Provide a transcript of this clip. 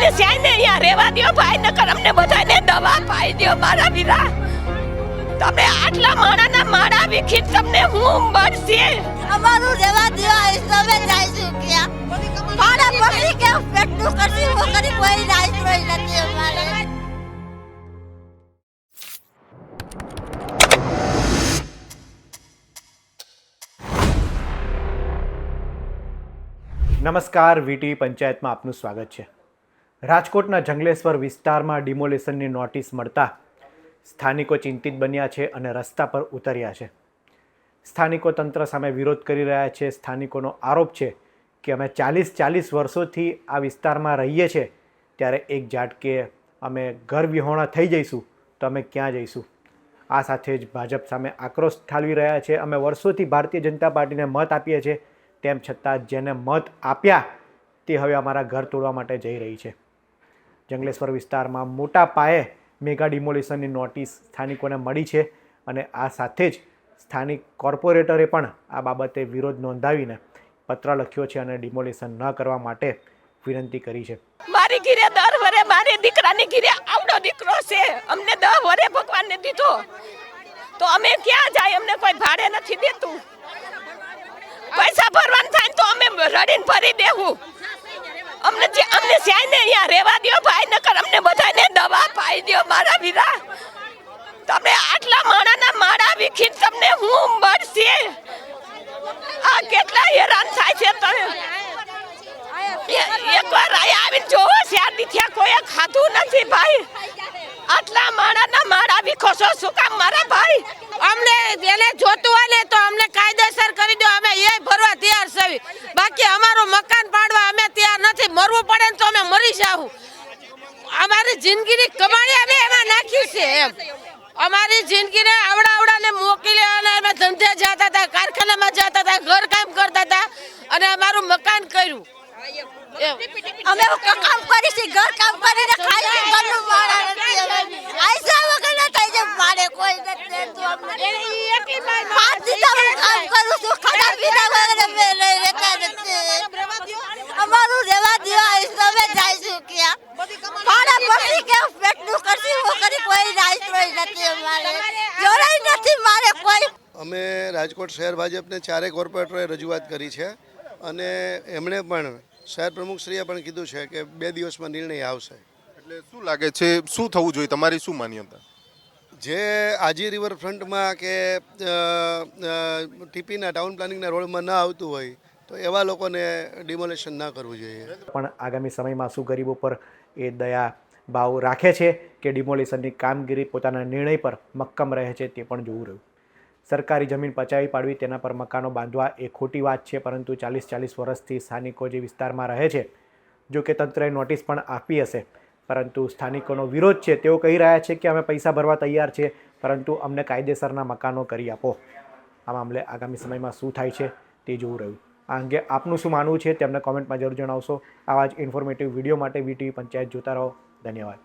અમને સ્યાયને અહીંયા રહેવા દ્યો ભાઈ, નકર અમને બધાને દવા પાઈ દ્યો મારા વીરા. તમે આટલા માણાના માળા વિખી તમને હું મળશે? અમારું રહેવા દ્યો, તમે જઈશું ક્યાં? મારા પક્ષી કે પેટનું કરતી હું કરી કોઈ રાઈસ નથી અમારે. નમસ્કાર, વીટી પંચાયતમાં આપનું સ્વાગત છે. રાજકોટના જંગલેશ્વર વિસ્તારમાં ડિમોલિશનની નોટિસ મળતા સ્થાનિકો ચિંતિત બન્યા છે અને રસ્તા પર ઉતર્યા છે. સ્થાનિકો તંત્ર સામે વિરોધ કરી રહ્યા છે. સ્થાનિકોનો આરોપ છે કે અમે 40 વર્ષોથી આ વિસ્તારમાં રહીએ છીએ, ત્યારે એક ઝાટકે અમે ઘર વિહોણા થઈ જઈશું તો અમે ક્યાં જઈશું? આ સાથે જ ભાજપ સામે આક્રોશ ઠાલવી રહ્યા છે. અમે વર્ષોથી ભારતીય જનતા પાર્ટીને મત આપીએ છીએ, તેમ છતાં જેને મત આપ્યા તે હવે અમારા ઘર તોડવા માટે જઈ રહી છે. જંગલેશ્વર વિસ્તારમાં મોટા પાયે મેગા ડિમોલિશનની નોટિસ સ્થાનિકોને મળી છે અને આ સાથે જ સ્થાનિક કોર્પોરેટરે પણ આ બાબતે વિરોધ નોંધાવીને પત્ર લખ્યો છે અને ડિમોલિશન ન કરવા માટે વિનંતી કરી છે. મારી ઘીરે 10 વરે મારી દીકરાની ઘીરે આવડો દીકરો છે, અમને 10 વરે ભગવાનને દીધો તો અમે ક્યાં જાય? અમને કોઈ ભાડે નથી દેતું. પૈસા ભરવાનું થાય તો અમે રડીને ભરી દેવું. અમને સ્યાયને અહીંયા રહેવા દ્યો ભાઈ, નકર અમને બધાને દવા પાઈ દ્યો મારા વીરા. તમે આટલા માણાના માળા વિખી તમને હું મળશે? આ કેટલા હેરાન થાય છે તમે. એકવાર આયા આવીને જોવો, શેરડી થયા કોઈ ખાધું નથી ભાઈ. આટલા માણાના માળા વિખો છો શું કામ મારા ભાઈ? અમને એને જોતું હોય ને તો અમને કાયદેસર કરી દો, અમે એ ભરવા તૈયાર છીએ. બાકી અમારું મકાન પાડવા અમે તૈયાર નથી. મરવું પડે ને તો અમે મરી જાવું. અમારી જિંદગીની કમાણી અમે એમાં નાખી છે. એમ અમારી જિંદગીને આવડાને મોકલી અને અમે ધંધે જતા હતા, કારખાનામાં જતા હતા, ઘર કામ કરતા હતા અને અમારું મકાન કર્યું. અમે કામ કરીશું, ઘર કામ કરીને ખાઈ ઘરનું માળા નથી. આઈસા વગર થઈ જાય મારે કોઈ નથી દેતું અમને. એકલી મારી 5 દિવસ કામ કરું છું, ખાડા પીધા વગર અમે રહેતા નથી. અમારું રહેવા દ્યો, તમે જઈશું ક્યાં? મારા પક્ષી કે પેટનું કરતી હું કરી કોઈ રાઈસ નથી અમારે. જોડાઈ નથી મારે કોઈ. અમે રાજકોટ શહેર ભાજપને 4 કોર્પોરેટરોએ રજૂઆત કરી છે અને એમણે પણ શહેર પ્રમુખશ્રીએ પણ કીધું છે કે 2 દિવસમાં નિર્ણય આવશે. એટલે શું લાગે છે, શું થવું જોઈએ, તમારી શું માન્યતા? જે આજી રિવરફ્રન્ટમાં કે ટીપીના ટાઉન પ્લાનિંગના રોડમાં ન આવતું હોય તો એવા લોકોને ડિમોલેશન ન કરવું જોઈએ. પણ આગામી સમયમાં શું ગરીબો પર એ દયા ભાવ રાખે છે કે ડિમોલિશનની કામગીરી પોતાના નિર્ણય પર મક્કમ રહે છે તે પણ જોવું રહ્યું. સરકારી જમીન પચાવી પાડવી, તેના પર મકાનો બાંધવા એ ખોટી વાત છે, પરંતુ 40 વર્ષથી સ્થાનિકો જે વિસ્તારમાં રહે છે, જો કે તંત્રએ નોટિસ પણ આપી હશે, પરંતુ સ્થાનિકોનો વિરોધ છે. તેઓ કહી રહ્યા છે કે અમે પૈસા ભરવા તૈયાર છે, પરંતુ અમને કાયદેસરના મકાનો કરી આપો. આ મામલે આગામી સમયમાં શું થાય છે તે જોવું રહ્યું. આ અંગે આપનું શું માનવું છે તેમને કોમેન્ટમાં જરૂર જણાવશો. આવા જ ઇન્ફોર્મેટિવ વિડીયો માટે વીટીવી પંચાયત જોતા રહો. ધન્યવાદ.